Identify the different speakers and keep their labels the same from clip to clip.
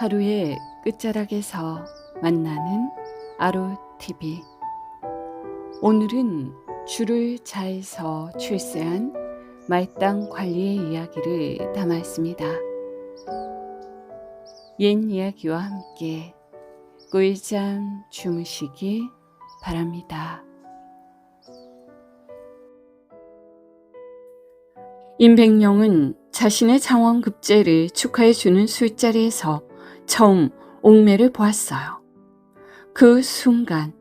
Speaker 1: 하루의 끝자락에서 만나는 아로TV. 오늘은 주를 자에서 출세한 말당 관리의 이야기를 담았습니다. 옛 이야기와 함께 꿀잠 주무시기 바랍니다. 임백령은 자신의 장원급제를 축하해주는 술자리에서 처음 옥매를 보았어요. 그 순간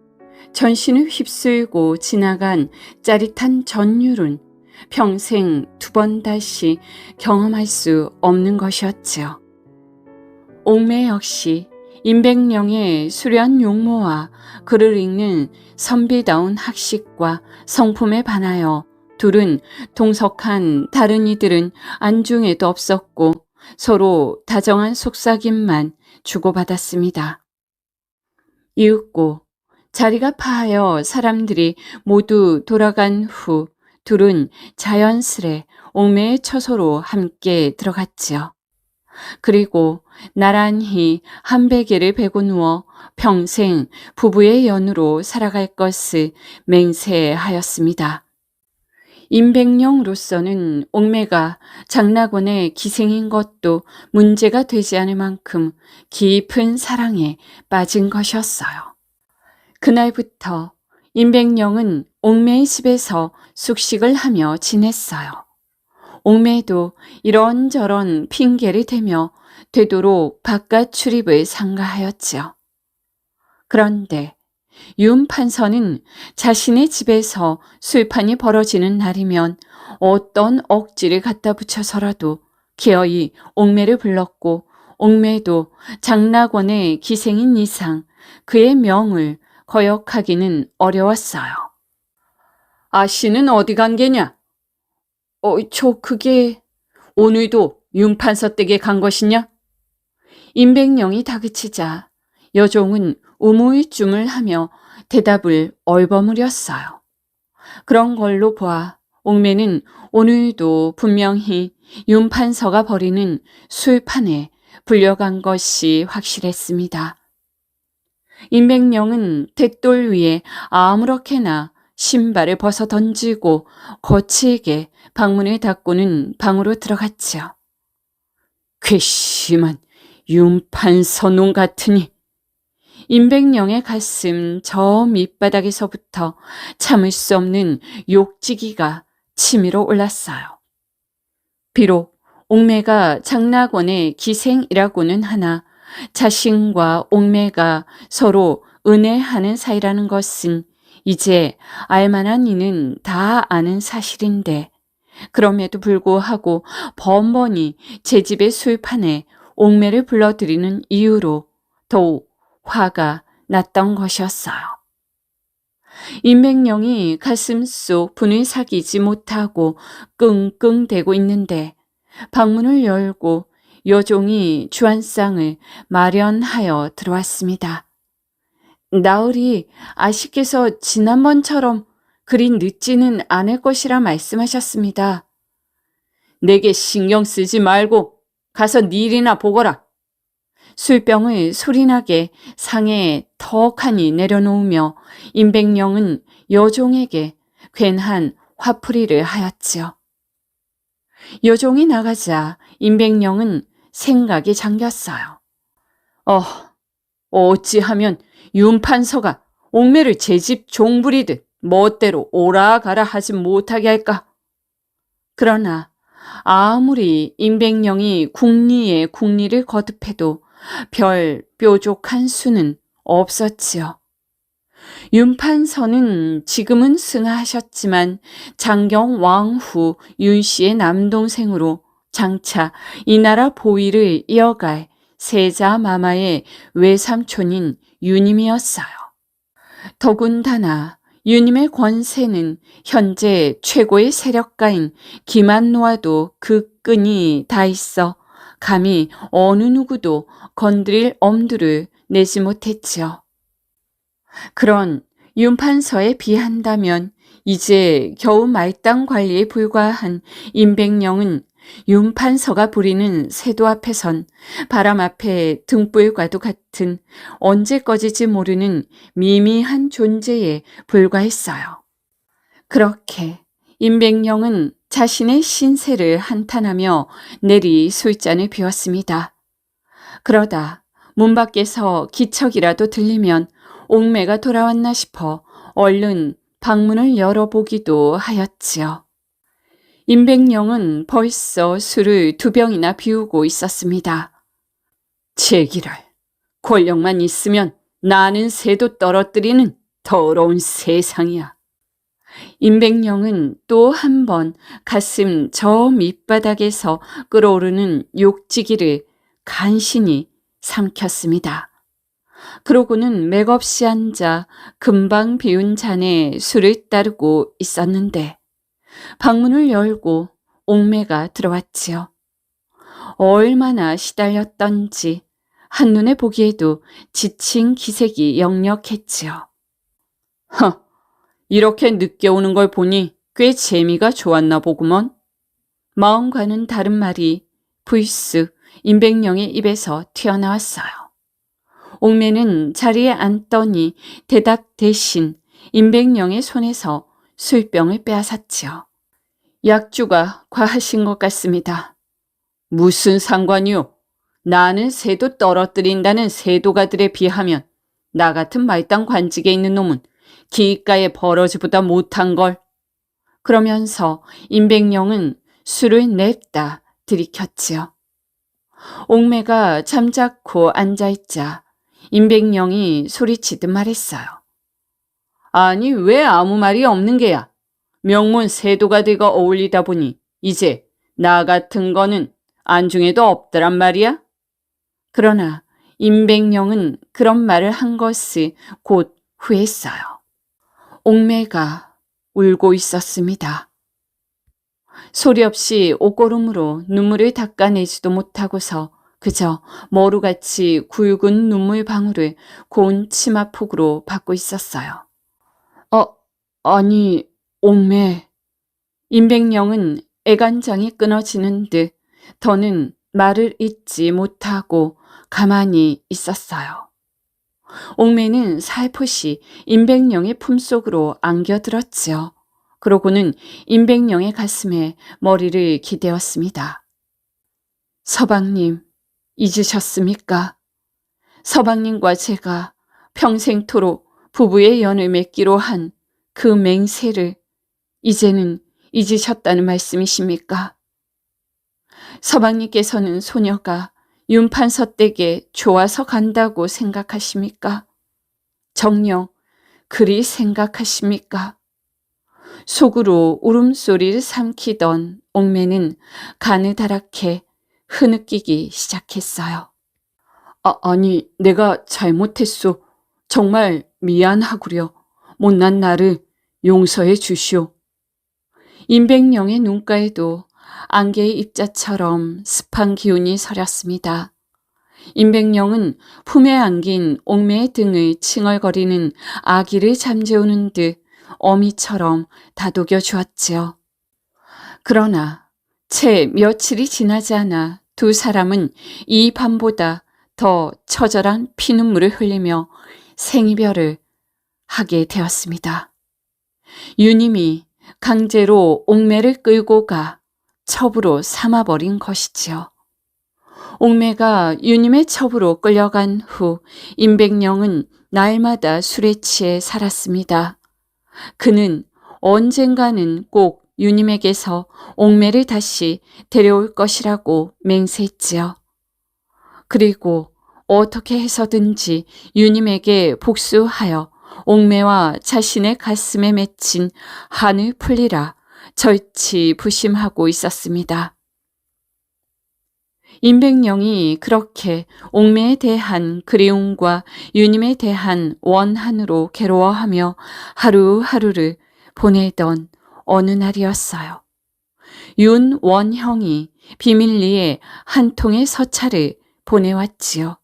Speaker 1: 전신을 휩쓸고 지나간 짜릿한 전율은 평생 두 번 다시 경험할 수 없는 것이었지요. 옥매 역시 임백령의 수려한 용모와 글을 읽는 선비다운 학식과 성품에 반하여 둘은 동석한 다른 이들은 안중에도 없었고 서로 다정한 속삭임만 주고받았습니다. 이윽고 자리가 파하여 사람들이 모두 돌아간 후 둘은 자연스레 옥매의 처소로 함께 들어갔지요. 그리고 나란히 한 베개를 베고 누워 평생 부부의 연으로 살아갈 것을 맹세하였습니다. 임백령으로서는 옥매가 장낙원의 기생인 것도 문제가 되지 않을 만큼 깊은 사랑에 빠진 것이었어요. 그날부터 임백령은 옥매의 집에서 숙식을 하며 지냈어요. 옥매도 이런저런 핑계를 대며 되도록 바깥 출입을 삼가하였지요. 그런데 윤 판서는 자신의 집에서 술판이 벌어지는 날이면 어떤 억지를 갖다 붙여서라도 기어이 옥매를 불렀고 옥매도 장낙원의 기생인 이상 그의 명을 거역하기는 어려웠어요. 아씨는 어디 간 게냐? 그게 오늘도 윤 판서 댁에 간 것이냐? 임백령이 다그치자 여종은 우물쭈물 하며 대답을 얼버무렸어요. 그런 걸로 보아 옥매는 오늘도 분명히 윤 판서가 버리는 술판에 불려간 것이 확실했습니다. 임백령은 댓돌 위에 아무렇게나 신발을 벗어 던지고 거칠게 방문을 닫고는 방으로 들어갔지요. 괘씸한 윤 판서 놈 같으니. 임백령의 가슴 저 밑바닥에서부터 참을 수 없는 욕지기가 치밀어 올랐어요. 비록 옥매가 장낙원의 기생이라고는 하나 자신과 옥매가 서로 은혜하는 사이라는 것은 이제 알만한 이는 다 아는 사실인데 그럼에도 불구하고 번번이 제 집의 술판에 옥매를 불러들이는 이유로 더욱 화가 났던 것이었어요. 임백령이 가슴속 분을 사기지 못하고 끙끙대고 있는데 방문을 열고 여종이 주안상을 마련하여 들어왔습니다. 나으리 아씨께서 지난번처럼 그리 늦지는 않을 것이라 말씀하셨습니다. 내게 신경 쓰지 말고 가서 네 일이나 보거라. 술병을 소리나게 상에 턱하니 내려놓으며 임백령은 여종에게 괜한 화풀이를 하였지요. 여종이 나가자 임백령은 생각이 잠겼어요. 어찌하면 윤 판서가 옥매를 제 집 종부리듯 멋대로 오라가라 하지 못하게 할까? 그러나 아무리 임백령이 궁리에 궁리를 거듭해도 별 뾰족한 수는 없었지요. 윤 판서는 지금은 승하하셨지만 장경 왕후 윤 씨의 남동생으로 장차 이 나라 보위를 이어갈 세자 마마의 외삼촌인 유님이었어요. 더군다나 유님의 권세는 현재 최고의 세력가인 김한노와도 그 끈이 다 있어 감히 어느 누구도 건드릴 엄두를 내지 못했지요. 그런 윤 판서에 비한다면 이제 겨우 말당 관리에 불과한 임백령은 윤판서가 부리는 세도 앞에선 바람 앞에 등불과도 같은 언제 꺼질지 모르는 미미한 존재에 불과했어요. 그렇게 임백령은 자신의 신세를 한탄하며 내리 술잔을 비웠습니다. 그러다 문 밖에서 기척이라도 들리면 옥매가 돌아왔나 싶어 얼른 방문을 열어보기도 하였지요. 임백령은 벌써 술을 2병이나 비우고 있었습니다. 제기랄, 권력만 있으면 나는 새도 떨어뜨리는 더러운 세상이야. 임백령은 또 한 번 가슴 저 밑바닥에서 끓어오르는 욕지기를 간신히 삼켰습니다. 그러고는 맥없이 앉아 금방 비운 잔에 술을 따르고 있었는데 방문을 열고 옥매가 들어왔지요. 얼마나 시달렸던지 한눈에 보기에도 지친 기색이 역력했지요. 허, 이렇게 늦게 오는 걸 보니 꽤 재미가 좋았나 보구먼. 마음과는 다른 말이 불쑥 임백령의 입에서 튀어나왔어요. 옥매는 자리에 앉더니 대답 대신 임백령의 손에서 술병을 빼앗았지요. 약주가 과하신 것 같습니다. 무슨 상관이요? 나는 새도 떨어뜨린다는 세도가들에 비하면 나 같은 말단 관직에 있는 놈은 기가에 버러지보다 못한 걸. 그러면서 임백령은 술을 냅다 들이켰지요. 옥매가 잠자코 앉아있자 임백령이 소리치듯 말했어요. 아니 왜 아무 말이 없는 게야? 명문 세도가들과 어울리다 보니 이제 나 같은 거는 안중에도 없더란 말이야? 그러나 임백령은 그런 말을 한 것을 곧 후회했어요. 옥매가 울고 있었습니다. 소리 없이 옷고름으로 눈물을 닦아내지도 못하고서 그저 머루같이 굵은 눈물 방울을 고운 치마폭으로 받고 있었어요. 아니, 옥매. 임백령은 애간장이 끊어지는 듯 더는 말을 잇지 못하고 가만히 있었어요. 옥매는 살포시 임백령의 품속으로 안겨들었지요. 그러고는 임백령의 가슴에 머리를 기대었습니다. 서방님, 잊으셨습니까? 서방님과 제가 평생토록 부부의 연을 맺기로 한 그 맹세를 이제는 잊으셨다는 말씀이십니까? 서방님께서는 소녀가 윤판서 댁에 좋아서 간다고 생각하십니까? 정녕 그리 생각하십니까? 속으로 울음소리를 삼키던 옥매는 가느다랗게 흐느끼기 시작했어요. 아니, 내가 잘못했소. 정말 미안하구려. 못난 나를 용서해 주시오. 임백령의 눈가에도 안개의 입자처럼 습한 기운이 서렸습니다. 임백령은 품에 안긴 옥매의 등을 칭얼거리는 아기를 잠재우는 듯 어미처럼 다독여 주었지요. 그러나 채 며칠이 지나지 않아 두 사람은 이 밤보다 더 처절한 피눈물을 흘리며 생이별을 하게 되었습니다. 유님이 강제로 옥매를 끌고 가 첩으로 삼아버린 것이지요. 옥매가 유님의 첩으로 끌려간 후 임백령은 날마다 술에 취해 살았습니다. 그는 언젠가는 꼭 유님에게서 옥매를 다시 데려올 것이라고 맹세했지요. 그리고 어떻게 해서든지 유님에게 복수하여 옥매와 자신의 가슴에 맺힌 한을 풀리라 절치부심하고 있었습니다. 임백령이 그렇게 옥매에 대한 그리움과 유님에 대한 원한으로 괴로워하며 하루하루를 보내던 어느 날이었어요. 윤원형이 비밀리에 한 통의 서찰을 보내왔지요.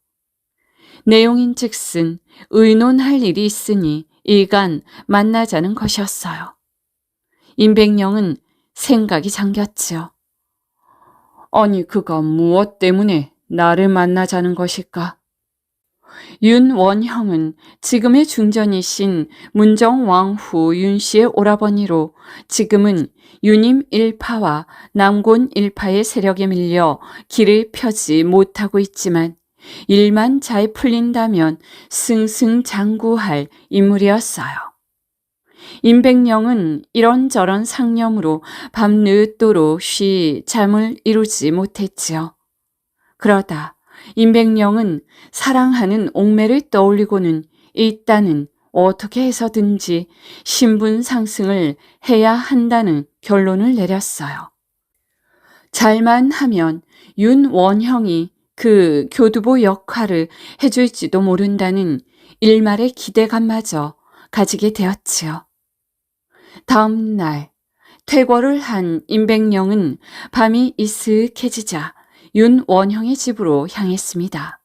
Speaker 1: 내용인즉슨 의논할 일이 있으니 일간 만나자는 것이었어요. 임백령은 생각이 잠겼지요. 아니, 그가 무엇 때문에 나를 만나자는 것일까? 윤원형은 지금의 중전이신 문정왕후 윤씨의 오라버니로 지금은 유님 일파와 남곤 일파의 세력에 밀려 길을 펴지 못하고 있지만 일만 잘 풀린다면 승승장구할 인물이었어요. 임백령은 이런저런 상념으로 밤늦도록 쉬 잠을 이루지 못했지요. 그러다 임백령은 사랑하는 옥매를 떠올리고는 일단은 어떻게 해서든지 신분 상승을 해야 한다는 결론을 내렸어요. 잘만 하면 윤원형이 그 교두보 역할을 해줄지도 모른다는 일말의 기대감마저 가지게 되었지요. 다음 날 퇴거를 한 임백령은 밤이 이슥해지자 윤원형의 집으로 향했습니다.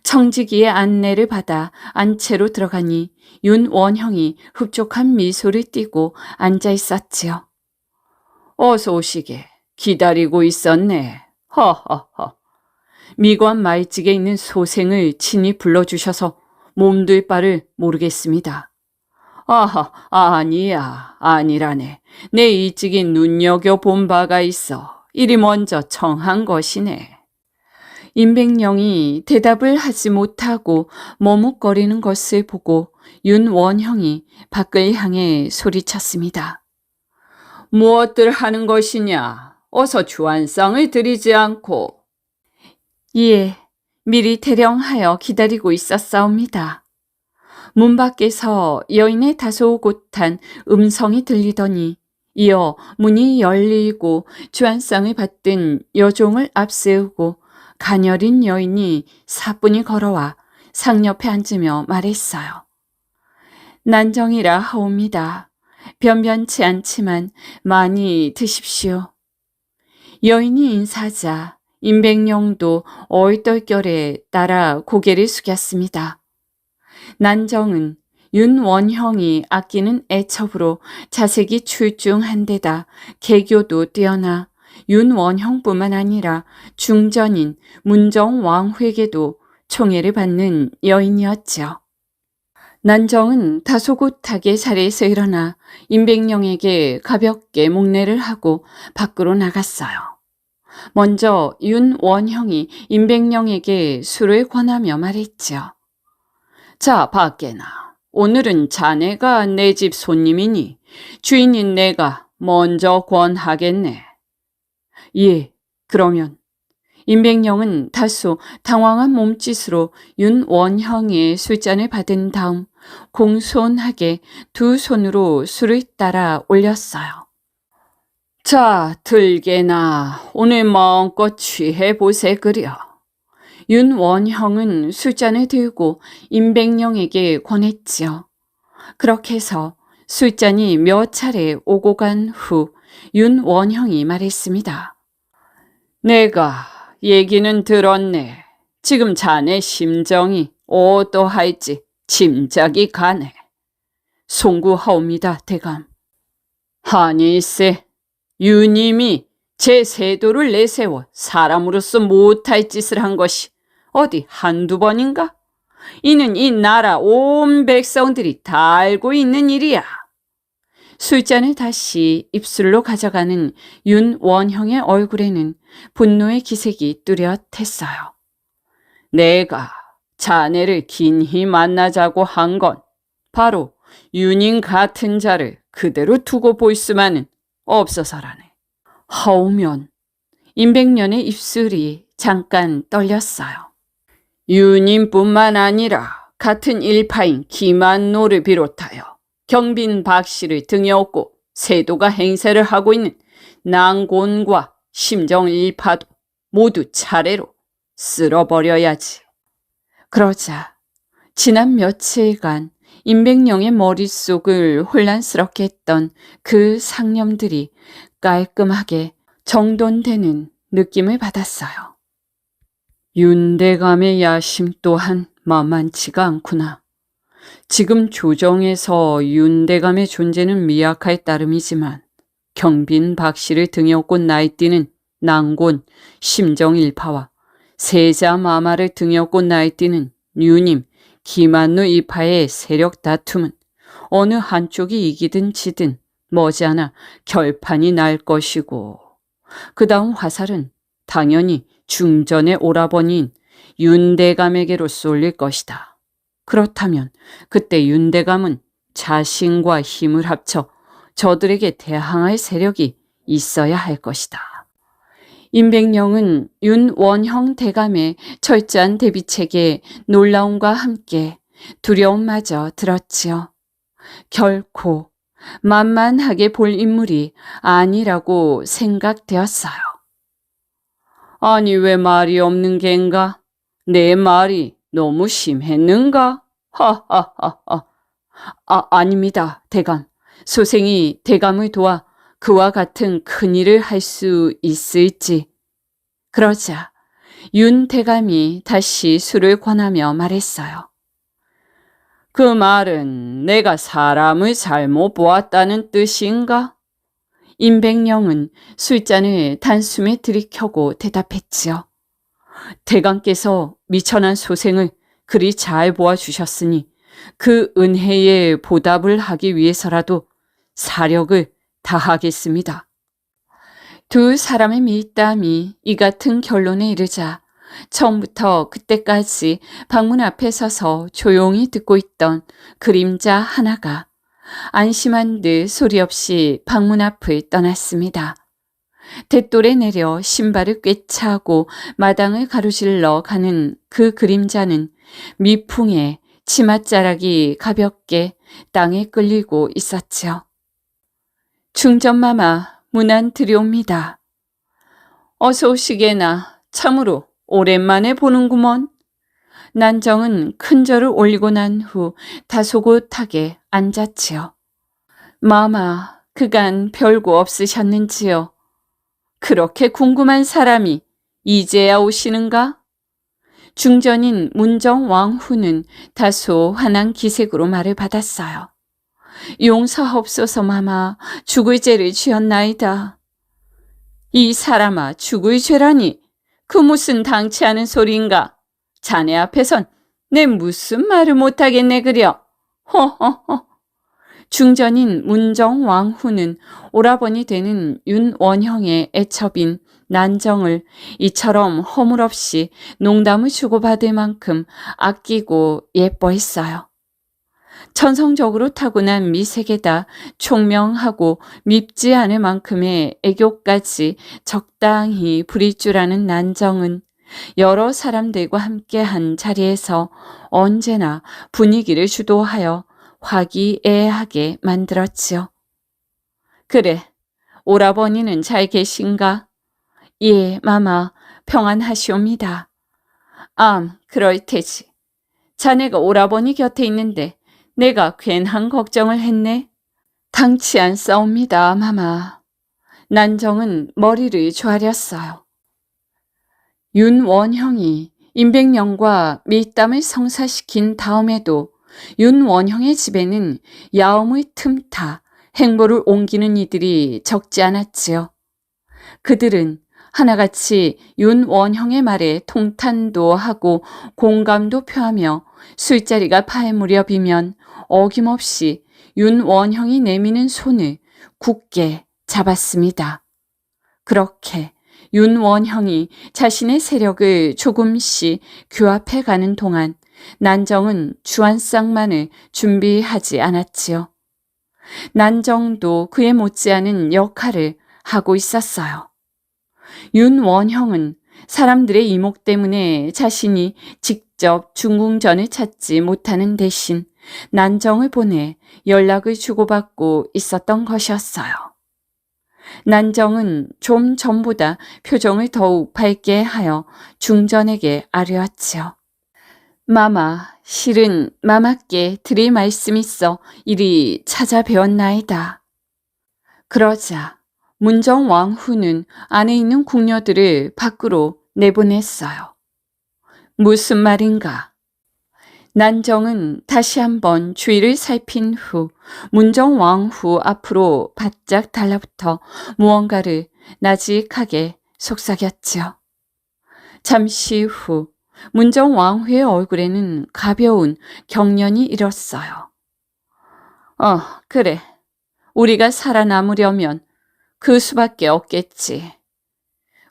Speaker 1: 청지기의 안내를 받아 안채로 들어가니 윤원형이 흡족한 미소를 띠고 앉아 있었지요. 어서 오시게. 기다리고 있었네. 허허허. 미관 말직에 있는 소생을 친히 불러주셔서 몸둘 바를 모르겠습니다. 아하, 아니야, 아니라네. 내 일찍이 눈여겨본 바가 있어. 이리 먼저 청한 것이네. 임백령이 대답을 하지 못하고 머뭇거리는 것을 보고 윤원형이 밖을 향해 소리쳤습니다. 무엇들 하는 것이냐? 어서 주안상을 드리지 않고. 예, 미리 대령하여 기다리고 있었사옵니다. 문 밖에서 여인의 다소곳한 음성이 들리더니 이어 문이 열리고 주안상을 받든 여종을 앞세우고 가녀린 여인이 사뿐히 걸어와 상 옆에 앉으며 말했어요. 난정이라 하옵니다. 변변치 않지만 많이 드십시오. 여인이 인사하자 임백령도 얼떨결에 따라 고개를 숙였습니다. 난정은 윤원형이 아끼는 애첩으로 자색이 출중한 데다 개교도 뛰어나 윤원형뿐만 아니라 중전인 문정왕후에게도 총애를 받는 여인이었죠. 난정은 다소곳하게 자리에서 일어나 임백령에게 가볍게 목례를 하고 밖으로 나갔어요. 먼저 윤원형이 임백령에게 술을 권하며 말했죠. 자, 밖에나. 오늘은 자네가 내 집 손님이니 주인인 내가 먼저 권하겠네. 예, 그러면. 임백령은 다소 당황한 몸짓으로 윤원형의 술잔을 받은 다음 공손하게 두 손으로 술을 따라 올렸어요. 자, 들게나 오늘 마음껏 취해보세 그려. 윤원형은 술잔을 들고 임백령에게 권했지요. 그렇게 해서 술잔이 몇 차례 오고 간 후 윤원형이 말했습니다. 내가 얘기는 들었네. 지금 자네 심정이 어떠할지 짐작이 가네. 송구하옵니다, 대감. 하니세, 유님이 제 세도를 내세워 사람으로서 못할 짓을 한 것이 어디 한두 번인가? 이는 이 나라 온 백성들이 다 알고 있는 일이야. 술잔을 다시 입술로 가져가는 윤원형의 얼굴에는 분노의 기색이 뚜렷했어요. 내가 자네를 긴히 만나자고 한 건 바로 윤인 같은 자를 그대로 두고 볼 수만은 없어서라네. 하오면 임백년의 입술이 잠깐 떨렸어요. 윤인뿐만 아니라 같은 일파인 김한노를 비롯하여 경빈 박씨를 등에 업고 세도가 행세를 하고 있는 난곤과 심정일파도 모두 차례로 쓸어버려야지. 그러자 지난 며칠간 임백령의 머릿속을 혼란스럽게 했던 그 상념들이 깔끔하게 정돈되는 느낌을 받았어요. 윤대감의 야심 또한 만만치가 않구나. 지금 조정에서 윤대감의 존재는 미약할 따름이지만 경빈 박씨를 등에 업고 날뛰는 난곤, 심정일파와 세자 마마를 등에 업고 나이뛰는 유님, 김한누 이파의 세력 다툼은 어느 한쪽이 이기든 지든 머지않아 결판이 날 것이고, 그 다음 화살은 당연히 중전의 오라버니인 윤대감에게로 쏠릴 것이다. 그렇다면 그때 윤대감은 자신과 힘을 합쳐 저들에게 대항할 세력이 있어야 할 것이다. 임백령은 윤원형 대감의 철저한 대비책에 놀라움과 함께 두려움마저 들었지요. 결코 만만하게 볼 인물이 아니라고 생각되었어요. 아니, 왜 말이 없는 겐가? 내 말이 너무 심했는가? 하하하하. 아닙니다, 대감. 소생이 대감을 도와 그와 같은 큰일을 할 수 있을지. 그러자 윤 대감이 다시 술을 권하며 말했어요. 그 말은 내가 사람을 잘못 보았다는 뜻인가? 임백령은 술잔을 단숨에 들이켜고 대답했지요. 대감께서 미천한 소생을 그리 잘 보아주셨으니 그 은혜에 보답을 하기 위해서라도 사력을 다하겠습니다. 두 사람의 밀담이 이 같은 결론에 이르자 처음부터 그때까지 방문 앞에 서서 조용히 듣고 있던 그림자 하나가 안심한 듯 소리 없이 방문 앞을 떠났습니다. 돛돌에 내려 신발을 꿰차고 마당을 가로질러 가는 그 그림자는 미풍에 치맛자락이 가볍게 땅에 끌리고 있었지요. 중전마마, 문안 들여옵니다. 어서 오시게나. 참으로 오랜만에 보는구먼. 난정은 큰 절을 올리고 난 후 다소곳하게 앉았지요. 마마, 그간 별거 없으셨는지요? 그렇게 궁금한 사람이 이제야 오시는가? 중전인 문정왕후는 다소 환한 기색으로 말을 받았어요. 용서하옵소서 마마, 죽을 죄를 지었나이다. 이 사람아, 죽을 죄라니 그 무슨 당치 않은 소리인가? 자네 앞에선 내 무슨 말을 못하겠네 그려. 허허허. 중전인 문정왕후는 오라버니 되는 윤원형의 애첩인 난정을 이처럼 허물없이 농담을 주고받을 만큼 아끼고 예뻐했어요. 천성적으로 타고난 미색에다 총명하고 밉지 않을 만큼의 애교까지 적당히 부릴 줄 아는 난정은 여러 사람들과 함께한 자리에서 언제나 분위기를 주도하여 화기애애하게 만들었지요. 그래, 오라버니는 잘 계신가? 예, 마마, 평안하시옵니다. 그럴 테지. 자네가 오라버니 곁에 있는데 내가 괜한 걱정을 했네. 당치 않사옵니다, 마마. 난정은 머리를 조아렸어요. 윤원형이 임백령과 밀담을 성사시킨 다음에도 윤원형의 집에는 야음을 틈타 행보를 옮기는 이들이 적지 않았지요. 그들은 하나같이 윤원형의 말에 통탄도 하고 공감도 표하며 술자리가 파할 무렵이면 어김없이 윤원형이 내미는 손을 굳게 잡았습니다. 그렇게 윤원형이 자신의 세력을 조금씩 규합해 가는 동안 난정은 주안쌍만을 준비하지 않았지요. 난정도 그에 못지않은 역할을 하고 있었어요. 윤원형은 사람들의 이목 때문에 자신이 직접 중궁전을 찾지 못하는 대신 난정을 보내 연락을 주고받고 있었던 것이었어요. 난정은 좀 전보다 표정을 더욱 밝게 하여 중전에게 아뢰었지요. 마마, 실은 마마께 드릴 말씀이 있어 이리 찾아뵈었나이다. 그러자 문정왕후는 안에 있는 궁녀들을 밖으로 내보냈어요. 무슨 말인가? 난정은 다시 한번 주위를 살핀 후 문정왕후 앞으로 바짝 달라붙어 무언가를 나직하게 속삭였지요. 잠시 후 문정 왕후의 얼굴에는 가벼운 경련이 일었어요. 그래. 우리가 살아남으려면 그 수밖에 없겠지.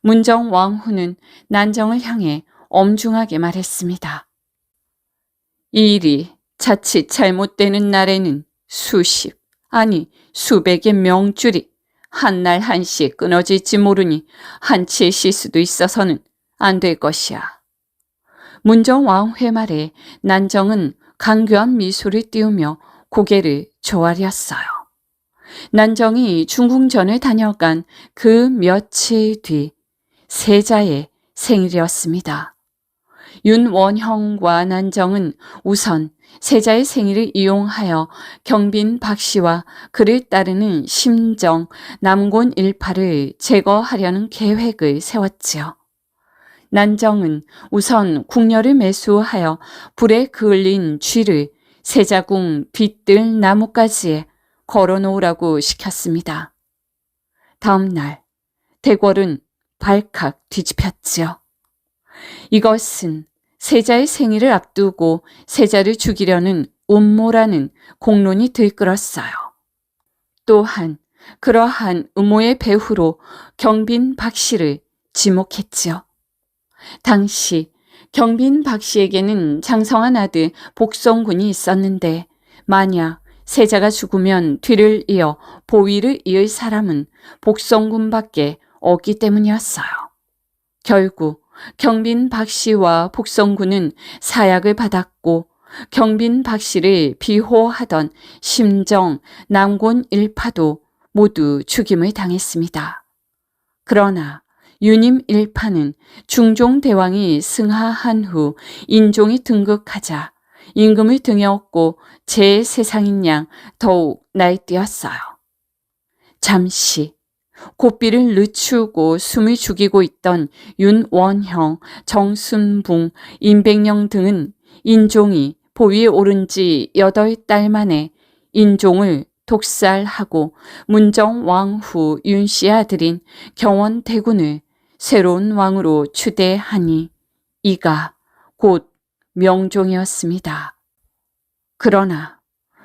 Speaker 1: 문정 왕후는 난정을 향해 엄중하게 말했습니다. 이 일이 자칫 잘못되는 날에는 수십, 아니 수백의 명줄이 한 날 한시에 끊어질지 모르니 한치의 실수도 있어서는 안 될 것이야. 문정 왕후의 말에 난정은 간교한 미소를 띄우며 고개를 조아렸어요. 난정이 중궁전을 다녀간 그 며칠 뒤 세자의 생일이었습니다. 윤원형과 난정은 우선 세자의 생일을 이용하여 경빈 박씨와 그를 따르는 심정, 남곤 일파를 제거하려는 계획을 세웠지요. 난정은 우선 궁녀를 매수하여 불에 그을린 쥐를 세자궁 뒤뜰 나뭇가지에 걸어놓으라고 시켰습니다. 다음 날 대궐은 발칵 뒤집혔지요. 이것은 세자의 생일을 앞두고 세자를 죽이려는 음모라는 공론이 들끓었어요. 또한 그러한 음모의 배후로 경빈 박씨를 지목했지요. 당시 경빈 박씨에게는 장성한 아들 복성군이 있었는데 만약 세자가 죽으면 뒤를 이어 보위를 이을 사람은 복성군밖에 없기 때문이었어요. 결국 경빈 박씨와 복성군은 사약을 받았고 경빈 박씨를 비호하던 심정, 남곤 일파도 모두 죽임을 당했습니다. 그러나 유님 일파는 중종대왕이 승하한 후 인종이 등극하자 임금을 등에 업고 제3상인 양 더욱 날뛰었어요. 잠시 고삐를 늦추고 숨을 죽이고 있던 윤원형, 정순붕, 임백령 등은 인종이 보위에 오른 지 8달 만에 인종을 독살하고 문정 왕후 윤씨의 아들인 경원대군을 새로운 왕으로 추대하니 이가 곧 명종이었습니다. 그러나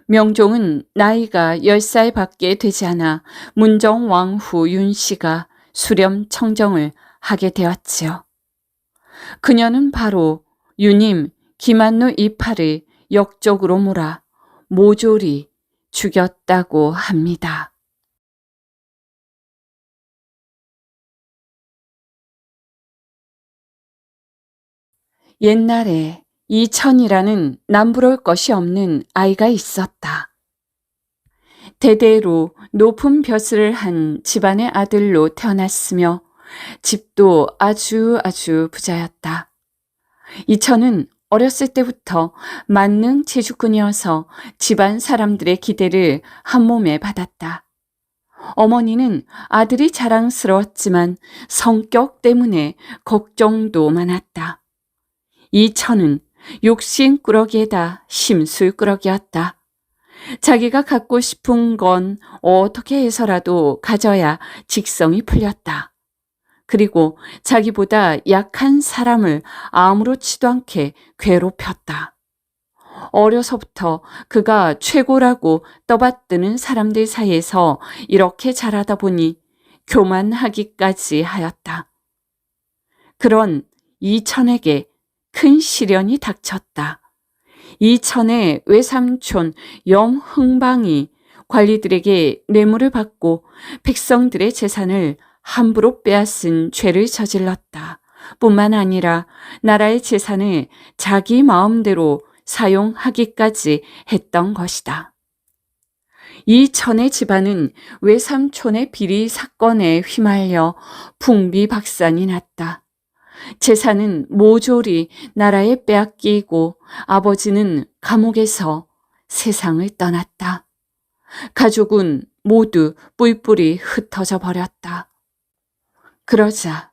Speaker 1: 명종은 나이가 10살 밖에 되지 않아 문정 왕후 윤씨가 수렴 청정을 하게 되었지요. 그녀는 바로 유님 김한노 이파를 역적으로 몰아 모조리 죽였다고 합니다. 옛날에 이천이라는 남부러울 것이 없는 아이가 있었다. 대대로 높은 벼슬을 한 집안의 아들로 태어났으며 집도 아주 부자였다. 이천은 어렸을 때부터 만능 체주꾼이어서 집안 사람들의 기대를 한몸에 받았다. 어머니는 아들이 자랑스러웠지만 성격 때문에 걱정도 많았다. 이천은 욕심꾸러기에다 심술꾸러기였다. 자기가 갖고 싶은 건 어떻게 해서라도 가져야 직성이 풀렸다. 그리고 자기보다 약한 사람을 아무렇지도 않게 괴롭혔다. 어려서부터 그가 최고라고 떠받드는 사람들 사이에서 이렇게 자라다 보니 교만하기까지 하였다. 그런 이천에게 큰 시련이 닥쳤다. 이천의 외삼촌 염흥방이 관리들에게 뇌물을 받고 백성들의 재산을 함부로 빼앗은 죄를 저질렀다. 뿐만 아니라 나라의 재산을 자기 마음대로 사용하기까지 했던 것이다. 이천의 집안은 외삼촌의 비리 사건에 휘말려 풍비박산이 났다. 재산은 모조리 나라에 빼앗기고 아버지는 감옥에서 세상을 떠났다. 가족은 모두 뿔뿔이 흩어져 버렸다. 그러자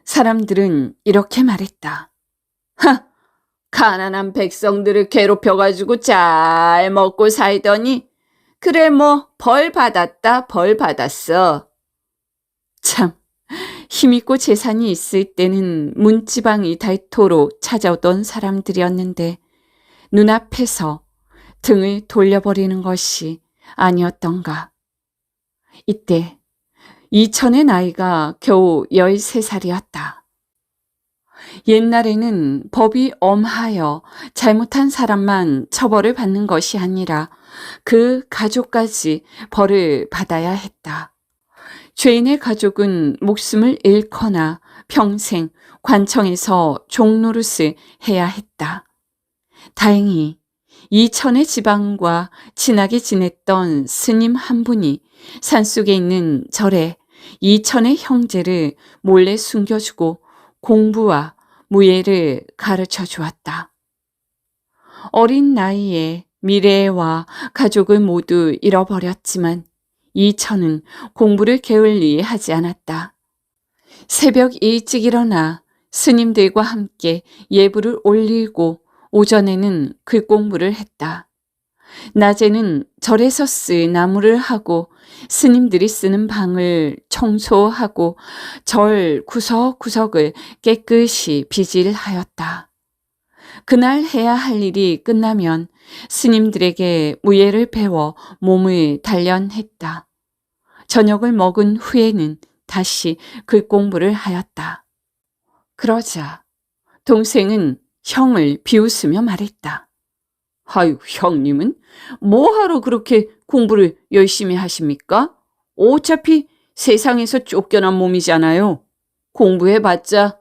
Speaker 1: 사람들은 이렇게 말했다. 가난한 백성들을 괴롭혀가지고 잘 먹고 살더니 그래 뭐 벌 받았다 벌 받았어. 참 힘있고 재산이 있을 때는 문지방이 닳도록 찾아오던 사람들이었는데 눈앞에서 등을 돌려버리는 것이 아니었던가. 이때 이천의 나이가 겨우 13살이었다. 옛날에는 법이 엄하여 잘못한 사람만 처벌을 받는 것이 아니라 그 가족까지 벌을 받아야 했다. 죄인의 가족은 목숨을 잃거나 평생 관청에서 종노릇을 해야 했다. 다행히 이천의 지방과 친하게 지냈던 스님 한 분이 산속에 있는 절에 이천의 형제를 몰래 숨겨주고 공부와 무예를 가르쳐 주었다. 어린 나이에 미래와 가족을 모두 잃어버렸지만 이천은 공부를 게을리 하지 않았다. 새벽 일찍 일어나 스님들과 함께 예불을 올리고 오전에는 글공부를 했다. 낮에는 절에서 쓸 나무를 하고 스님들이 쓰는 방을 청소하고 절 구석구석을 깨끗이 비질하였다. 그날 해야 할 일이 끝나면 스님들에게 무예를 배워 몸을 단련했다. 저녁을 먹은 후에는 다시 글공부를 하였다. 그러자 동생은 형을 비웃으며 말했다. 아유, 형님은 뭐하러 그렇게 공부를 열심히 하십니까? 어차피 세상에서 쫓겨난 몸이잖아요. 공부해봤자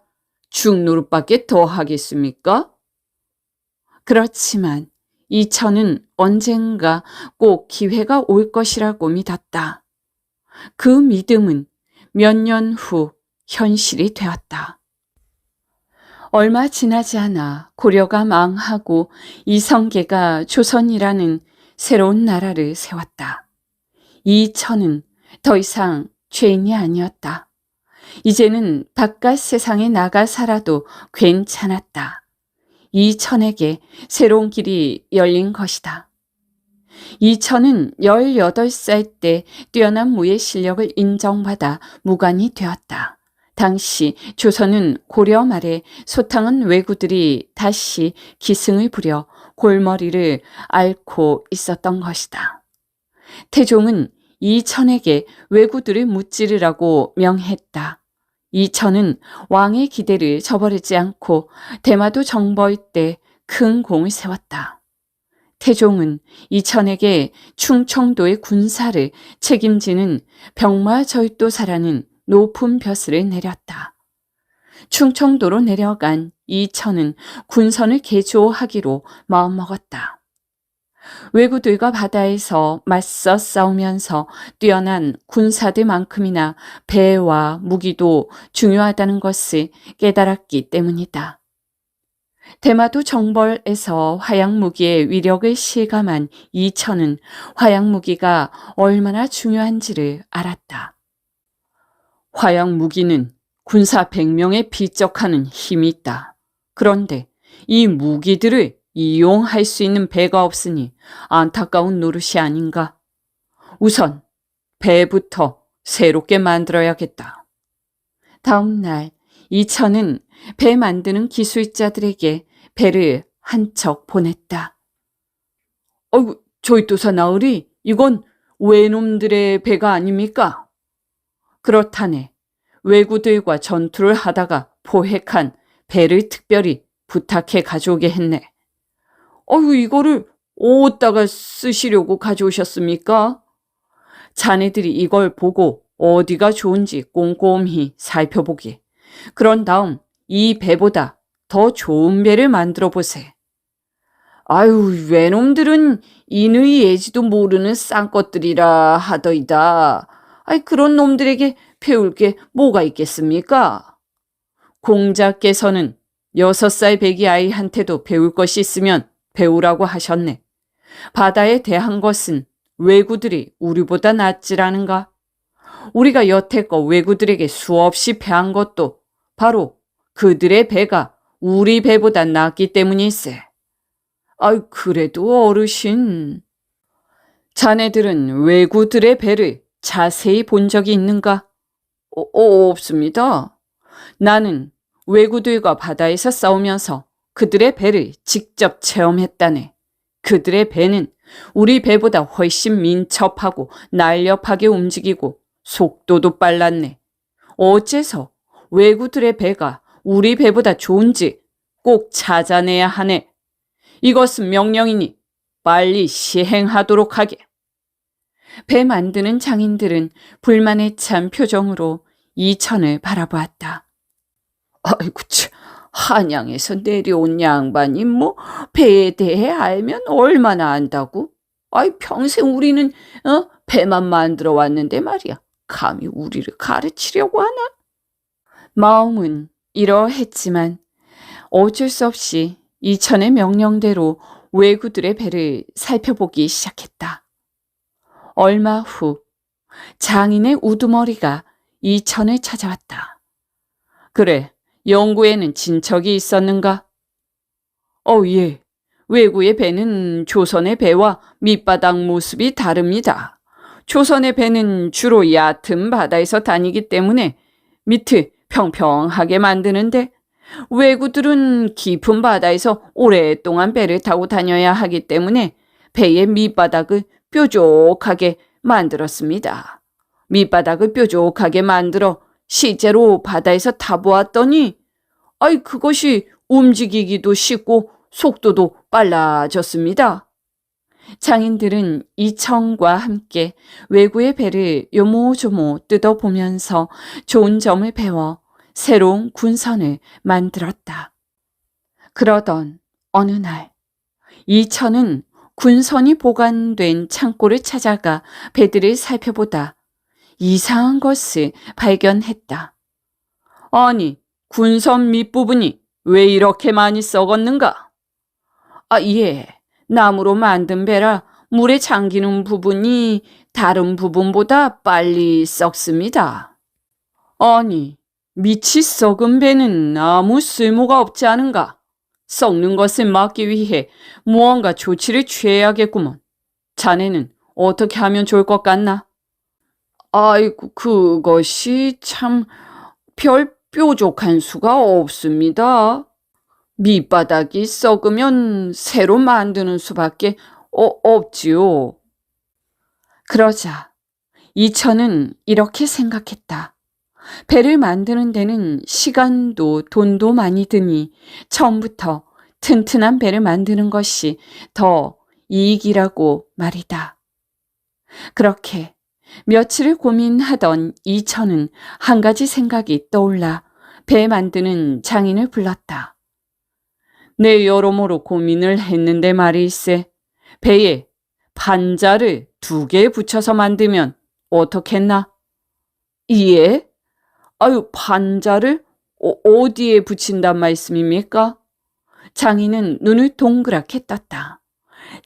Speaker 1: 죽노릇밖에 더 하겠습니까? 그렇지만 이천은 언젠가 꼭 기회가 올 것이라고 믿었다. 그 믿음은 몇 년 후 현실이 되었다. 얼마 지나지 않아 고려가 망하고 이성계가 조선이라는 새로운 나라를 세웠다. 이천은 더 이상 죄인이 아니었다. 이제는 바깥 세상에 나가 살아도 괜찮았다. 이천에게 새로운 길이 열린 것이다. 이천은 18살 때 뛰어난 무예 실력을 인정받아 무관이 되었다. 당시 조선은 고려 말에 소탕한 왜구들이 다시 기승을 부려 골머리를 앓고 있었던 것이다. 태종은 이천에게 왜구들을 무찌르라고 명했다. 이천은 왕의 기대를 저버리지 않고 대마도 정벌 때 큰 공을 세웠다. 태종은 이천에게 충청도의 군사를 책임지는 병마절도사라는 높은 벼슬을 내렸다. 충청도로 내려간 이천은 군선을 개조하기로 마음먹었다. 왜구들과 바다에서 맞서 싸우면서 뛰어난 군사들만큼이나 배와 무기도 중요하다는 것을 깨달았기 때문이다. 대마도 정벌에서 화약무기의 위력을 실감한 이천은 화약무기가 얼마나 중요한지를 알았다. 화약무기는 군사 100명에 비적하는 힘이 있다. 그런데 이 무기들을 이용할 수 있는 배가 없으니 안타까운 노릇이 아닌가. 우선 배부터 새롭게 만들어야겠다. 다음 날 이천은 배 만드는 기술자들에게 배를 한 척 보냈다. 어이구, 조이또사 나으리, 이건 외놈들의 배가 아닙니까? 그렇다네. 왜구들과 전투를 하다가 포획한 배를 특별히 부탁해 가져오게 했네. 이거를 어디다가 쓰시려고 가져오셨습니까? 자네들이 이걸 보고 어디가 좋은지 꼼꼼히 살펴보게. 그런 다음 이 배보다 더 좋은 배를 만들어 보세. 아유, 외놈들은 인의 예지도 모르는 쌍것들이라 하더이다. 그런 놈들에게 배울 게 뭐가 있겠습니까? 공자께서는 6살 배기 아이한테도 배울 것이 있으면 배우라고 하셨네. 바다에 대한 것은 왜구들이 우리보다 낫지라는가? 우리가 여태껏 왜구들에게 수없이 패한 것도 바로 그들의 배가 우리 배보다 낫기 때문일세. 그래도 어르신, 자네들은 왜구들의 배를 자세히 본 적이 있는가? 없습니다. 나는 왜구들과 바다에서 싸우면서 그들의 배를 직접 체험했다네. 그들의 배는 우리 배보다 훨씬 민첩하고 날렵하게 움직이고 속도도 빨랐네. 어째서 왜구들의 배가 우리 배보다 좋은지 꼭 찾아내야 하네. 이것은 명령이니 빨리 시행하도록 하게. 배 만드는 장인들은 불만에 찬 표정으로 이천을 바라보았다. 아이고 참, 한양에서 내려온 양반이 뭐 배에 대해 알면 얼마나 안다고? 아이 평생 우리는 배만 만들어 왔는데 말이야. 감히 우리를 가르치려고 하나? 마음은 이러했지만 어쩔 수 없이 이천의 명령대로 왜구들의 배를 살펴보기 시작했다. 얼마 후 장인의 우두머리가 이천을 찾아왔다. 그래, 영구에는 친척이 있었는가? 예. 왜구의 배는 조선의 배와 밑바닥 모습이 다릅니다. 조선의 배는 주로 얕은 바다에서 다니기 때문에 밑을 평평하게 만드는데 왜구들은 깊은 바다에서 오랫동안 배를 타고 다녀야 하기 때문에 배의 밑바닥을 뾰족하게 만들었습니다. 밑바닥을 뾰족하게 만들어 실제로 바다에서 타보았더니 그것이 움직이기도 쉽고 속도도 빨라졌습니다. 장인들은 이청과 함께 왜구의 배를 요모조모 뜯어보면서 좋은 점을 배워 새로운 군선을 만들었다. 그러던 어느 날 이천은 군선이 보관된 창고를 찾아가 배들을 살펴보다 이상한 것을 발견했다. 아니, 군선 밑부분이 왜 이렇게 많이 썩었는가? 예. 나무로 만든 배라 물에 잠기는 부분이 다른 부분보다 빨리 썩습니다. 아니, 밑이 썩은 배는 아무 쓸모가 없지 않은가? 썩는 것을 막기 위해 무언가 조치를 취해야겠구먼. 자네는 어떻게 하면 좋을 것 같나? 아이고, 그것이 참 별 뾰족한 수가 없습니다. 밑바닥이 썩으면 새로 만드는 수밖에 없지요. 그러자 이천은 이렇게 생각했다. 배를 만드는 데는 시간도 돈도 많이 드니 처음부터 튼튼한 배를 만드는 것이 더 이익이라고 말이다. 그렇게 며칠을 고민하던 이천은 한 가지 생각이 떠올라 배 만드는 장인을 불렀다. 내 여러모로 고민을 했는데 말일세, 배에 판자를 2개 붙여서 만들면 어떻겠나? 예? 판자를 어디에 붙인단 말씀입니까? 장인은 눈을 동그랗게 떴다.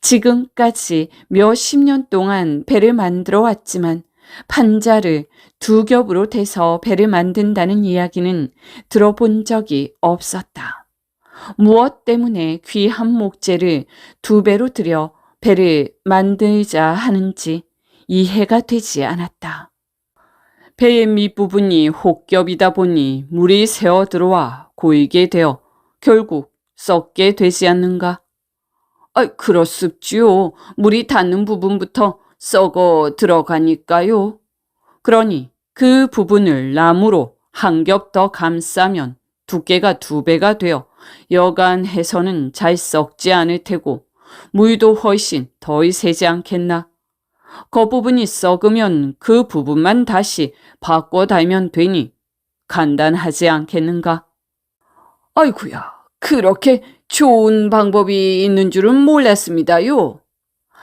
Speaker 1: 지금까지 몇십 년 동안 배를 만들어 왔지만 판자를 2겹으로 대서 배를 만든다는 이야기는 들어본 적이 없었다. 무엇 때문에 귀한 목재를 2배로 들여 배를 만들자 하는지 이해가 되지 않았다. 배의 밑부분이 혹겹이다 보니 물이 새어 들어와 고이게 되어 결국 썩게 되지 않는가? 그렇습지요. 물이 닿는 부분부터 썩어 들어가니까요. 그러니 그 부분을 나무로 한 겹 더 감싸면 두께가 2배가 되어 여간해서는 잘 썩지 않을 테고 물도 훨씬 덜 새지 않겠나? 그 부분이 썩으면 그 부분만 다시 바꿔 달면 되니 간단하지 않겠는가? 아이고야, 그렇게 좋은 방법이 있는 줄은 몰랐습니다요.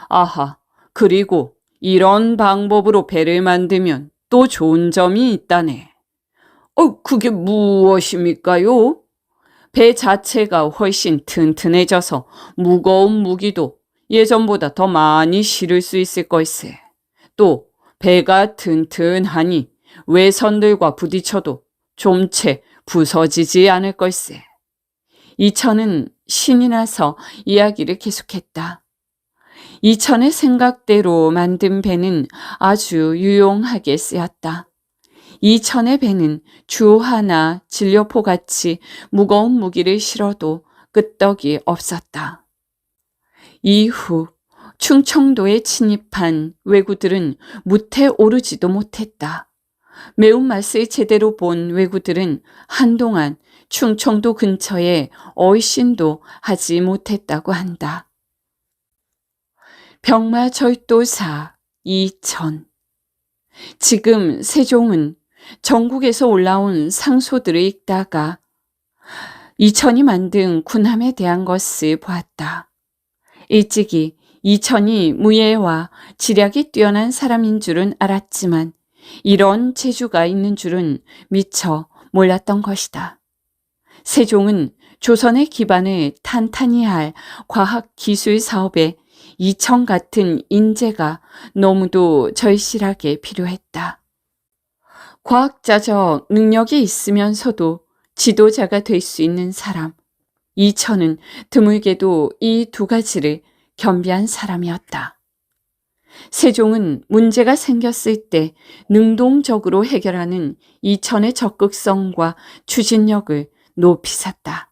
Speaker 1: 아하, 그리고 이런 방법으로 배를 만들면 또 좋은 점이 있다네. 그게 무엇입니까요? 배 자체가 훨씬 튼튼해져서 무거운 무기도 예전보다 더 많이 실을 수 있을 걸세. 또 배가 튼튼하니 외선들과 부딪혀도 좀채 부서지지 않을 걸세. 이천은 신이 나서 이야기를 계속했다. 이천의 생각대로 만든 배는 아주 유용하게 쓰였다. 이천의 배는 주 하나 진료포같이 무거운 무기를 실어도 끄떡이 없었다. 이후 충청도에 침입한 왜구들은 무태 오르지도 못했다. 매운맛을 제대로 본 왜구들은 한동안 충청도 근처에 얼씬도 하지 못했다고 한다. 병마절도사 이천. 지금 세종은 전국에서 올라온 상소들을 읽다가 이천이 만든 군함에 대한 것을 보았다. 일찍이 이천이 무예와 지략이 뛰어난 사람인 줄은 알았지만 이런 재주가 있는 줄은 미처 몰랐던 것이다. 세종은 조선의 기반을 탄탄히 할 과학기술 사업에 이천 같은 인재가 너무도 절실하게 필요했다. 과학자적 능력이 있으면서도 지도자가 될 수 있는 사람. 이천은 드물게도 이 두 가지를 겸비한 사람이었다. 세종은 문제가 생겼을 때 능동적으로 해결하는 이천의 적극성과 추진력을 높이 샀다.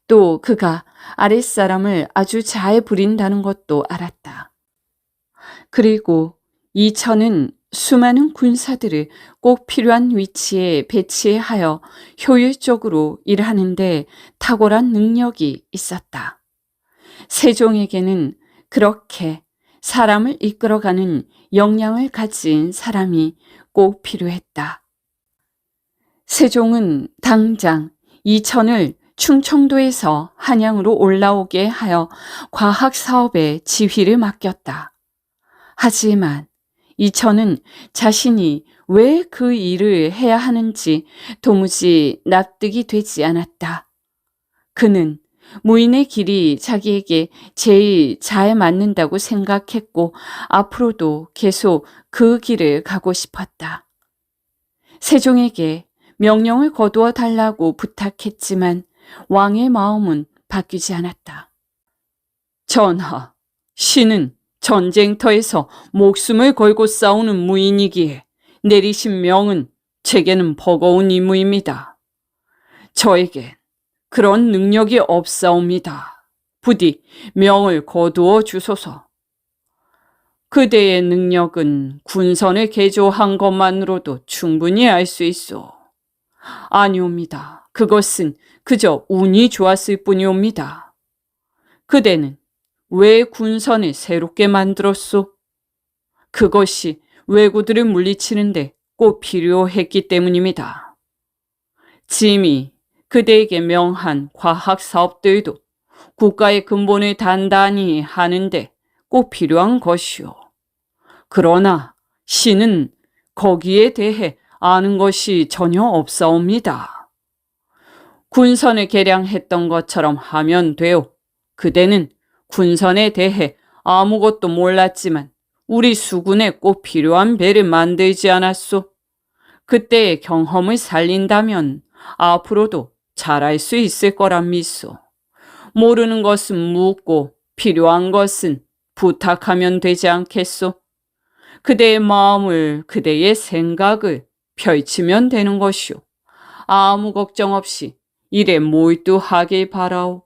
Speaker 1: 또 그가 아랫사람을 아주 잘 부린다는 것도 알았다. 그리고 이천은 수많은 군사들을 꼭 필요한 위치에 배치하여 효율적으로 일하는데 탁월한 능력이 있었다. 세종에게는 그렇게 사람을 이끌어가는 역량을 가진 사람이 꼭 필요했다. 세종은 당장 이천을 충청도에서 한양으로 올라오게 하여 과학사업의 지휘를 맡겼다. 하지만 이천은 자신이 왜 그 일을 해야 하는지 도무지 납득이 되지 않았다. 그는 무인의 길이 자기에게 제일 잘 맞는다고 생각했고 앞으로도 계속 그 길을 가고 싶었다. 세종에게 명령을 거두어 달라고 부탁했지만 왕의 마음은 바뀌지 않았다. 전하, 신은 전쟁터에서 목숨을 걸고 싸우는 무인이기에 내리신 명은 제게는 버거운 임무입니다. 저에겐 그런 능력이 없사옵니다. 부디 명을 거두어 주소서. 그대의 능력은 군선을 개조한 것만으로도 충분히 알 수 있소. 아니옵니다. 그것은 그저 운이 좋았을 뿐이옵니다. 그대는 왜 군선을 새롭게 만들었소? 그것이 왜구들을 물리치는데 꼭 필요했기 때문입니다. 짐이 그대에게 명한 과학 사업들도 국가의 근본을 단단히 하는데 꼭 필요한 것이오. 그러나 신은 거기에 대해 아는 것이 전혀 없사옵니다. 군선을 개량했던 것처럼 하면 돼요. 그대는 군선에 대해 아무것도 몰랐지만 우리 수군에 꼭 필요한 배를 만들지 않았소? 그때의 경험을 살린다면 앞으로도 잘할 수 있을 거란 믿소. 모르는 것은 묻고 필요한 것은 부탁하면 되지 않겠소? 그대의 마음을, 그대의 생각을 펼치면 되는 것이오. 아무 걱정 없이 일에 몰두하길 바라오.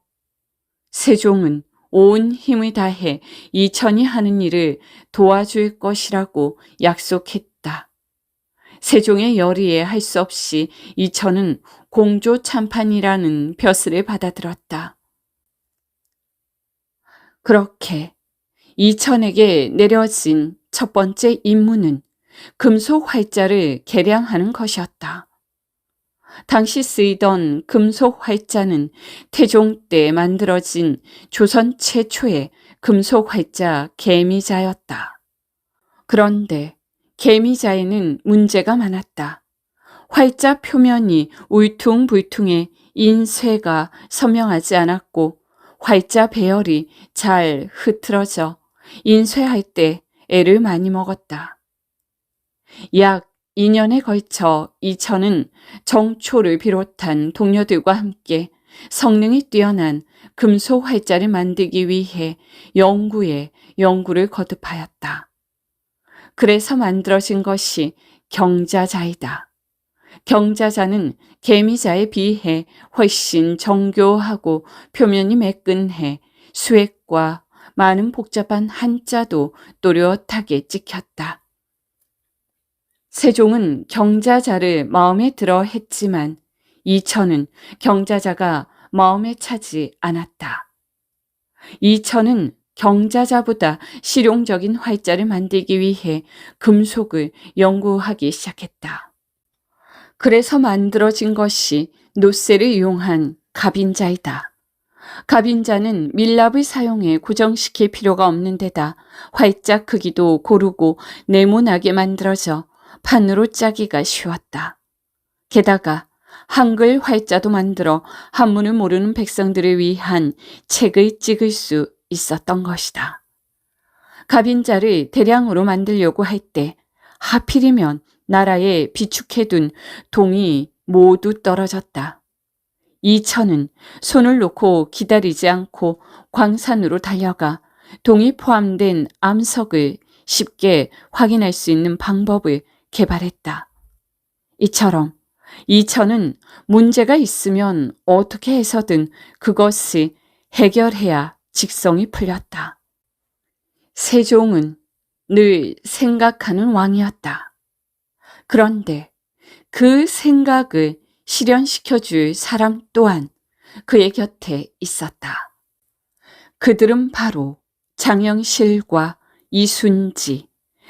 Speaker 1: 세종은 온 힘을 다해 이천이 하는 일을 도와줄 것이라고 약속했다. 세종의 열의에 할 수 없이 이천은 공조참판이라는 벼슬을 받아들었다. 그렇게 이천에게 내려진 첫 번째 임무는 금속 활자를 개량하는 것이었다. 당시 쓰이던 금속 활자는 태종 때 만들어진 조선 최초의 금속 활자 개미자였다. 그런데 개미자에는 문제가 많았다. 활자 표면이 울퉁불퉁해 인쇄가 선명하지 않았고 활자 배열이 잘 흐트러져 인쇄할 때 애를 많이 먹었다. 약 2년에 걸쳐 이천은 정초를 비롯한 동료들과 함께 성능이 뛰어난 금속 활자를 만들기 위해 연구를 거듭하였다. 그래서 만들어진 것이 경자자이다. 경자자는 개미자에 비해 훨씬 정교하고 표면이 매끈해 수액과 많은 복잡한 한자도 또렷하게 찍혔다. 세종은 경자자를 마음에 들어 했지만 이천은 경자자가 마음에 차지 않았다. 이천은 경자자보다 실용적인 활자를 만들기 위해 금속을 연구하기 시작했다. 그래서 만들어진 것이 노쇠를 이용한 갑인자이다. 갑인자는 밀랍을 사용해 고정시킬 필요가 없는 데다 활자 크기도 고르고 네모나게 만들어져 판으로 짜기가 쉬웠다. 게다가 한글 활자도 만들어 한문을 모르는 백성들을 위한 책을 찍을 수 있었던 것이다. 갑인자를 대량으로 만들려고 할 때 하필이면 나라에 비축해둔 동이 모두 떨어졌다. 이천은 손을 놓고 기다리지 않고 광산으로 달려가 동이 포함된 암석을 쉽게 확인할 수 있는 방법을 개발했다. 이처럼 이천은 문제가 있으면 어떻게 해서든 그것을 해결해야 직성이 풀렸다. 세종은 늘 생각하는 왕이었다. 그런데 그 생각을 실현시켜줄 사람 또한 그의 곁에 있었다. 그들은 바로 장영실과 이순지,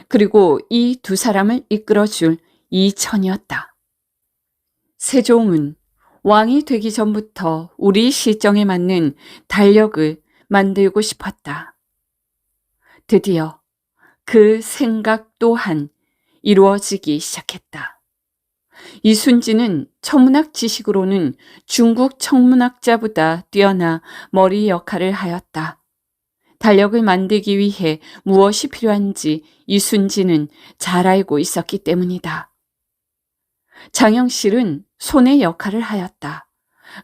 Speaker 1: 그리고 이 두 사람을 이끌어줄 이천이었다. 세종은 왕이 되기 전부터 우리 실정에 맞는 달력을 만들고 싶었다. 드디어 그 생각 또한 이루어지기 시작했다. 이순지는 천문학 지식으로는 중국 천문학자보다 뛰어나 머리 역할을 하였다. 달력을 만들기 위해 무엇이 필요한지 이순지는 잘 알고 있었기 때문이다. 장영실은 손의 역할을 하였다.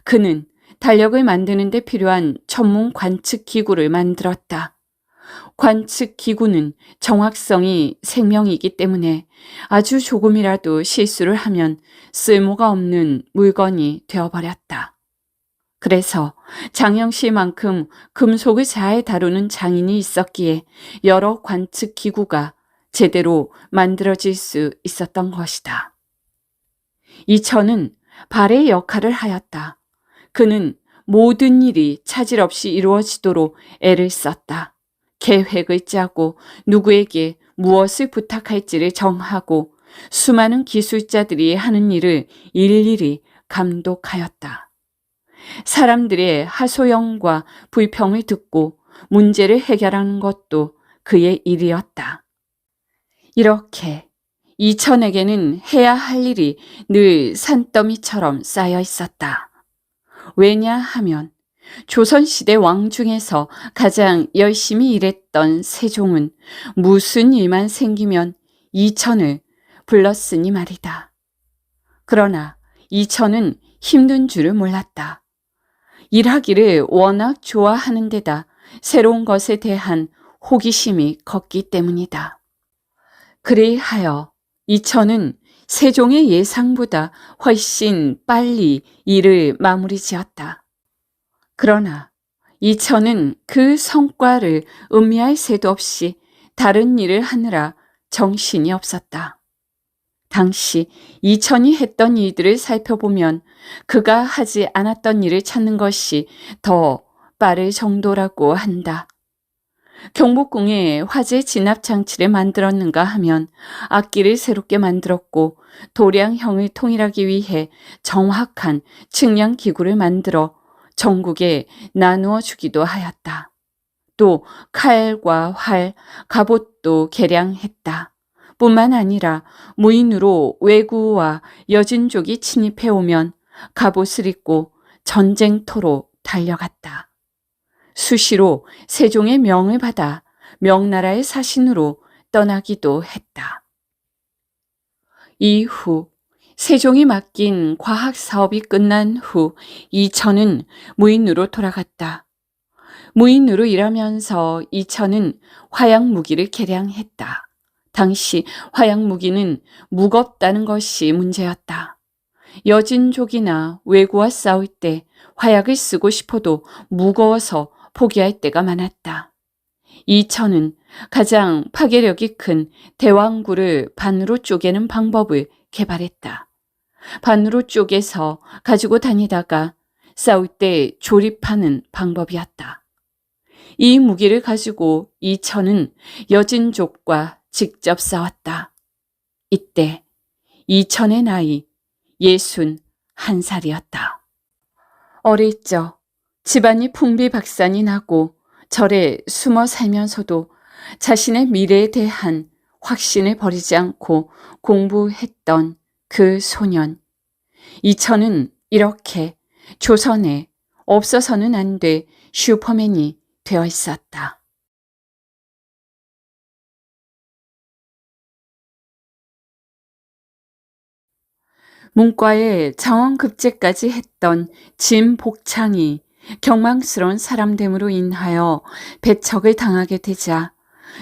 Speaker 1: 그는 달력을 만드는 데 필요한 천문 관측 기구를 만들었다. 관측 기구는 정확성이 생명이기 때문에 아주 조금이라도 실수를 하면 쓸모가 없는 물건이 되어버렸다. 그래서 장영실만큼 금속을 잘 다루는 장인이 있었기에 여러 관측 기구가 제대로 만들어질 수 있었던 것이다. 이천은 발의 역할을 하였다. 그는 모든 일이 차질 없이 이루어지도록 애를 썼다. 계획을 짜고 누구에게 무엇을 부탁할지를 정하고 수많은 기술자들이 하는 일을 일일이 감독하였다. 사람들의 하소연과 불평을 듣고 문제를 해결하는 것도 그의 일이었다. 이렇게 이천에게는 해야 할 일이 늘 산더미처럼 쌓여 있었다. 왜냐하면 조선시대 왕 중에서 가장 열심히 일했던 세종은 무슨 일만 생기면 이천을 불렀으니 말이다. 그러나 이천은 힘든 줄을 몰랐다. 일하기를 워낙 좋아하는 데다 새로운 것에 대한 호기심이 컸기 때문이다. 그리하여 이천은 세종의 예상보다 훨씬 빨리 일을 마무리 지었다. 그러나 이천은 그 성과를 음미할 새도 없이 다른 일을 하느라 정신이 없었다. 당시 이천이 했던 일들을 살펴보면 그가 하지 않았던 일을 찾는 것이 더 빠를 정도라고 한다. 경복궁에 화재 진압 장치를 만들었는가 하면 악기를 새롭게 만들었고 도량형을 통일하기 위해 정확한 측량 기구를 만들어 전국에 나누어 주기도 하였다. 또 칼과 활, 갑옷도 개량했다. 뿐만 아니라 무인으로 왜구와 여진족이 침입해오면 갑옷을 입고 전쟁터로 달려갔다. 수시로 세종의 명을 받아 명나라의 사신으로 떠나기도 했다. 이후 세종이 맡긴 과학 사업이 끝난 후 이천은 무인으로 돌아갔다. 무인으로 일하면서 이천은 화약 무기를 개량했다. 당시 화약 무기는 무겁다는 것이 문제였다. 여진족이나 외구와 싸울 때 화약을 쓰고 싶어도 무거워서 포기할 때가 많았다. 이천은 가장 파괴력이 큰 대왕구를 반으로 쪼개는 방법을 개발했다. 반으로 쪼개서 가지고 다니다가 싸울 때 조립하는 방법이었다. 이 무기를 가지고 이천은 여진족과 직접 싸웠다. 이때 이천의 나이 61살이었다. 어릴 적 집안이 풍비박산이 나고 절에 숨어 살면서도 자신의 미래에 대한 확신을 버리지 않고 공부했던 그 소년. 이천은 이렇게 조선에 없어서는 안 돼 슈퍼맨이 되어 있었다. 문과에 정원급제까지 했던 진복창이 경망스러운 사람됨으로 인하여 배척을 당하게 되자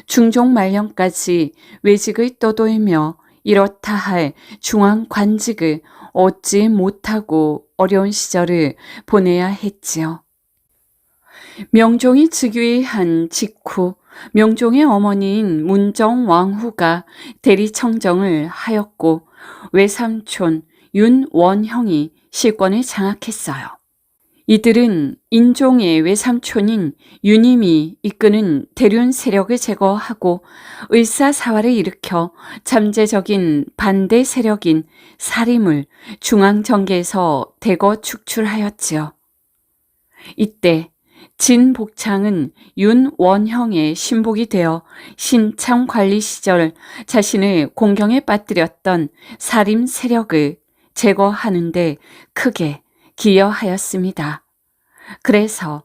Speaker 1: 중종 말년까지 외직을 떠돌며 이렇다 할 중앙관직을 얻지 못하고 어려운 시절을 보내야 했지요. 명종이 즉위한 직후 명종의 어머니인 문정왕후가 대리청정을 하였고 외삼촌 윤원형이 실권을 장악했어요. 이들은 인종의 외삼촌인 윤임이 이끄는 대륜 세력을 제거하고 을사사화를 일으켜 잠재적인 반대 세력인 사림을 중앙정계에서 대거 축출하였지요. 이때 진복창은 윤원형의 신복이 되어 신창 관리 시절 자신을 공경에 빠뜨렸던 사림 세력을 제거하는 데 크게 기여하였습니다. 그래서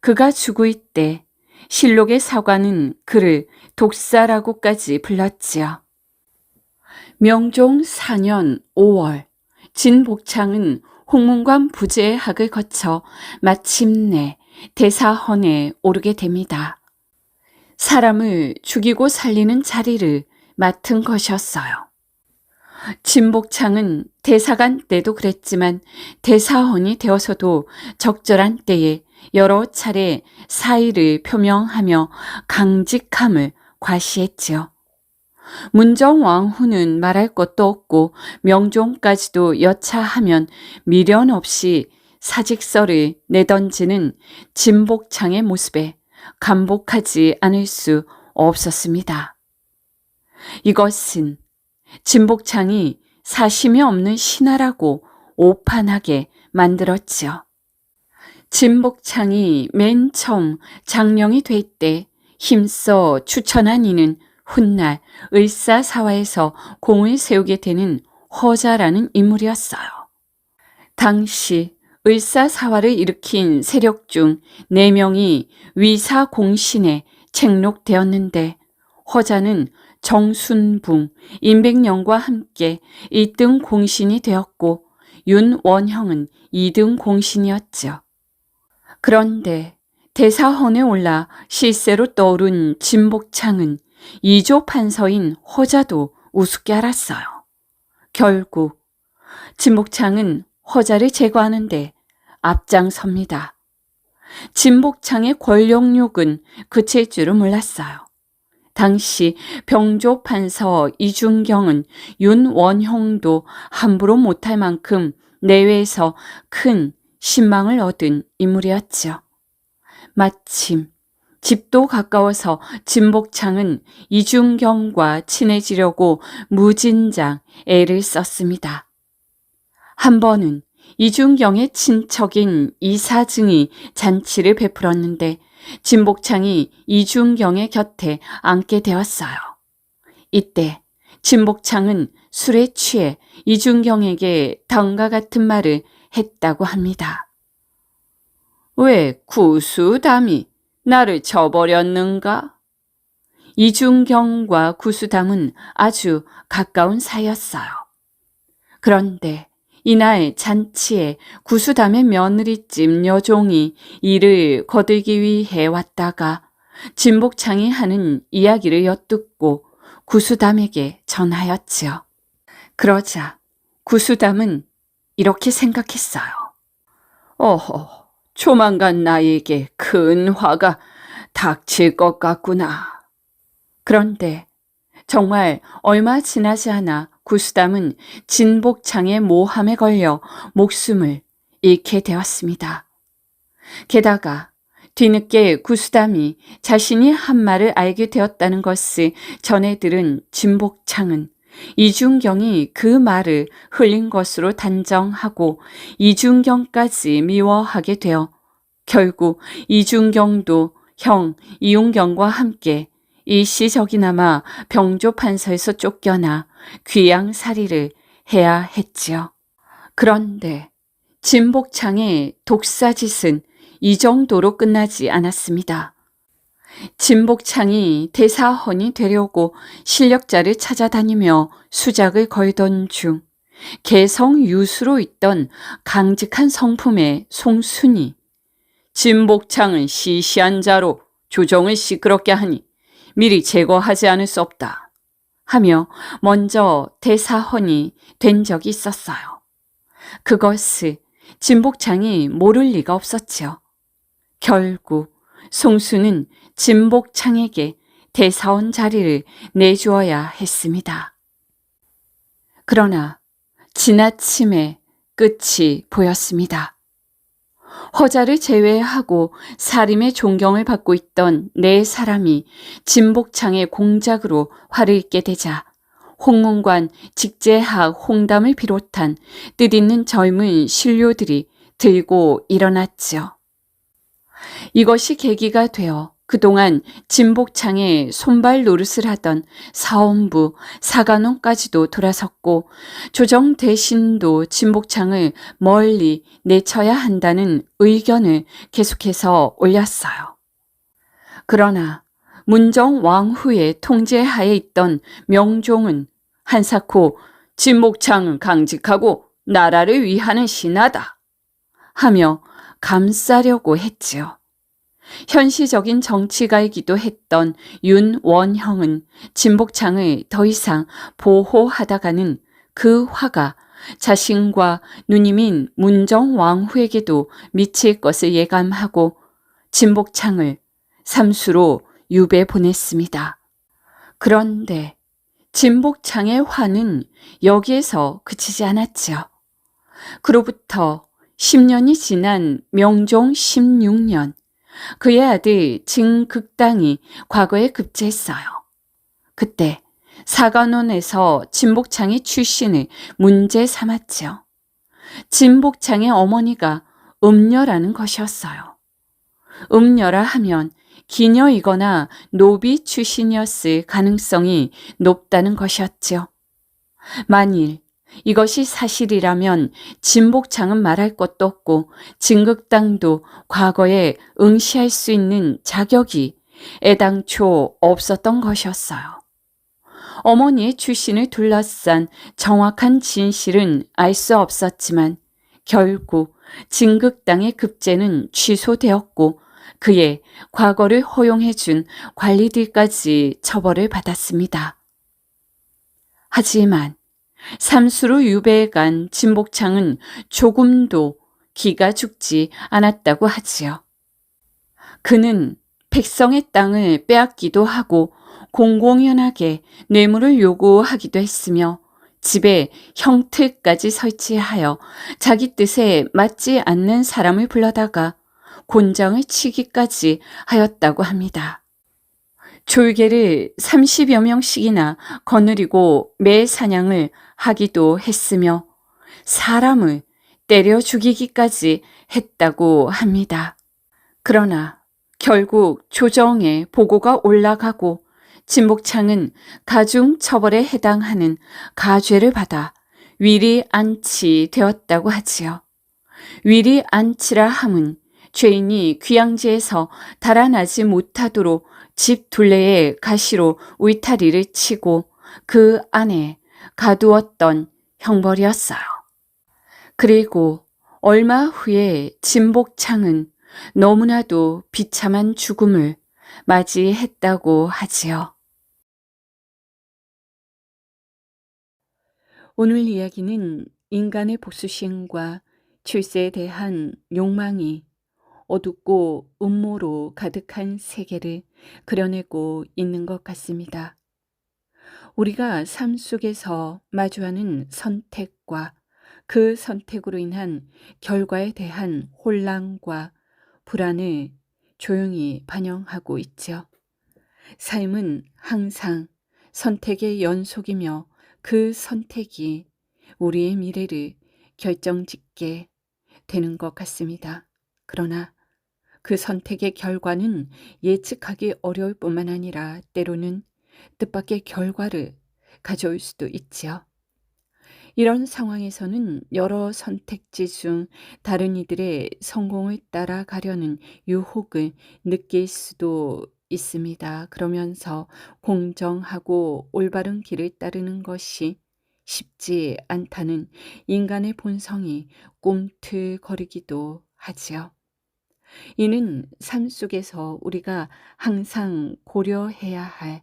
Speaker 1: 그가 죽을 때 실록의 사관은 그를 독사라고까지 불렀지요. 명종 4년 5월 진복창은 홍문관 부제학을 거쳐 마침내 대사헌에 오르게 됩니다. 사람을 죽이고 살리는 자리를 맡은 것이었어요. 진복창은 대사관 때도 그랬지만 대사헌이 되어서도 적절한 때에 여러 차례 사의를 표명하며 강직함을 과시했지요. 문정왕후는 말할 것도 없고 명종까지도 여차하면 미련 없이 사직서를 내던지는 진복창의 모습에 감복하지 않을 수 없었습니다. 이것은 진복창이 사심이 없는 신하라고 오판하게 만들었지요. 진복창이 맨 처음 장령이 될 때 힘써 추천한 이는 훗날 을사사화에서 공을 세우게 되는 허자라는 인물이었어요. 당시 을사사화를 일으킨 세력 중 4명이 위사공신에 책록되었는데 허자는 정순붕, 임백령과 함께 1등 공신이 되었고 윤원형은 2등 공신이었죠. 그런데 대사헌에 올라 실세로 떠오른 진복창은 2조 판서인 허자도 우습게 알았어요. 결국 진복창은 허자를 제거하는데 앞장섭니다. 진복창의 권력욕은 그칠 줄은 몰랐어요. 당시 병조 판서 이중경은 윤원형도 함부로 못할 만큼 내외에서 큰 신망을 얻은 인물이었죠. 마침 집도 가까워서 진복창은 이중경과 친해지려고 무진장 애를 썼습니다. 한 번은 이중경의 친척인 이사증이 잔치를 베풀었는데 진복창이 이중경의 곁에 앉게 되었어요. 이때 진복창은 술에 취해 이중경에게 다음과 같은 말을 했다고 합니다. 왜 구수담이 나를 쳐버렸는가? 이중경과 구수담은 아주 가까운 사이였어요. 그런데 이날 잔치에 구수담의 며느리집 여종이 이를 거들기 위해 왔다가 진복창이 하는 이야기를 엿듣고 구수담에게 전하였지요. 그러자 구수담은 이렇게 생각했어요. 어허, 조만간 나에게 큰 화가 닥칠 것 같구나. 그런데 정말 얼마 지나지 않아 구수담은 진복창의 모함에 걸려 목숨을 잃게 되었습니다. 게다가 뒤늦게 구수담이 자신이 한 말을 알게 되었다는 것을 전해 들은 진복창은 이중경이 그 말을 흘린 것으로 단정하고 이중경까지 미워하게 되어 결국 이중경도 형 이용경과 함께 일시적이나마 병조판서에서 쫓겨나 귀양살이를 해야 했지요. 그런데 진복창의 독사짓은 이 정도로 끝나지 않았습니다. 진복창이 대사헌이 되려고 실력자를 찾아다니며 수작을 걸던 중 개성유수로 있던 강직한 성품의 송순이 진복창은 시시한 자로 조정을 시끄럽게 하니 미리 제거하지 않을 수 없다 하며 먼저 대사헌이 된 적이 있었어요. 그것을 진복창이 모를 리가 없었지요. 결국 송수는 진복창에게 대사원 자리를 내주어야 했습니다. 그러나 지나침에 끝이 보였습니다. 허자를 제외하고 사림의 존경을 받고 있던 네 사람이 진복창의 공작으로 화를 입게 되자 홍문관, 직제학, 홍담을 비롯한 뜻있는 젊은 신료들이 들고 일어났지요. 이것이 계기가 되어 그동안 진복창의 손발 노릇을 하던 사원부, 사간원까지도 돌아섰고 조정 대신도 진복창을 멀리 내쳐야 한다는 의견을 계속해서 올렸어요. 그러나 문정 왕후의 통제하에 있던 명종은 한사코 진복창은 강직하고 나라를 위하는 신하다 하며 감싸려고 했지요. 현시적인 정치가이기도 했던 윤원형은 진복창을 더 이상 보호하다가는 그 화가 자신과 누님인 문정왕후에게도 미칠 것을 예감하고 진복창을 삼수로 유배 보냈습니다. 그런데 진복창의 화는 여기에서 그치지 않았지요. 그로부터 10년이 지난 명종 16년 그의 아들 진극당이 과거에 급제했어요. 그때 사간원에서 진복창의 출신을 문제 삼았지요. 진복창의 어머니가 음녀라는 것이었어요. 음녀라 하면 기녀이거나 노비 출신이었을 가능성이 높다는 것이었지요. 만일 이것이 사실이라면 진복창은 말할 것도 없고 진극당도 과거에 응시할 수 있는 자격이 애당초 없었던 것이었어요. 어머니의 출신을 둘러싼 정확한 진실은 알 수 없었지만 결국 진극당의 급제는 취소되었고 그의 과거를 허용해준 관리들까지 처벌을 받았습니다. 하지만 삼수로 유배해 간 진복창은 조금도 기가 죽지 않았다고 하지요. 그는 백성의 땅을 빼앗기도 하고 공공연하게 뇌물을 요구하기도 했으며 집에 형틀까지 설치하여 자기 뜻에 맞지 않는 사람을 불러다가 곤장을 치기까지 하였다고 합니다. 졸개를 30여 명씩이나 거느리고 매 사냥을 하기도 했으며 사람을 때려 죽이기까지 했다고 합니다. 그러나 결국 조정에 보고가 올라가고 진복창은 가중 처벌에 해당하는 가죄를 받아 위리 안치되었다고 하지요. 위리 안치라 함은 죄인이 귀양지에서 달아나지 못하도록 집 둘레에 가시로 울타리를 치고 그 안에 가두었던 형벌이었어요. 그리고 얼마 후에 진복창은 너무나도 비참한 죽음을 맞이했다고 하지요. 오늘 이야기는 인간의 복수심과 출세에 대한 욕망이 어둡고 음모로 가득한 세계를 그려내고 있는 것 같습니다. 우리가 삶 속에서 마주하는 선택과 그 선택으로 인한 결과에 대한 혼란과 불안을 조용히 반영하고 있죠. 삶은 항상 선택의 연속이며 그 선택이 우리의 미래를 결정짓게 되는 것 같습니다. 그러나 그 선택의 결과는 예측하기 어려울 뿐만 아니라 때로는 뜻밖의 결과를 가져올 수도 있지요. 이런 상황에서는 여러 선택지 중 다른 이들의 성공을 따라가려는 유혹을 느낄 수도 있습니다. 그러면서 공정하고 올바른 길을 따르는 것이 쉽지 않다는 인간의 본성이 꿈틀거리기도 하지요. 이는 삶 속에서 우리가 항상 고려해야 할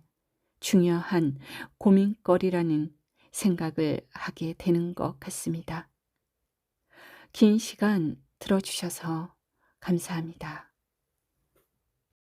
Speaker 1: 중요한 고민거리라는 생각을 하게 되는 것 같습니다. 긴 시간 들어주셔서 감사합니다.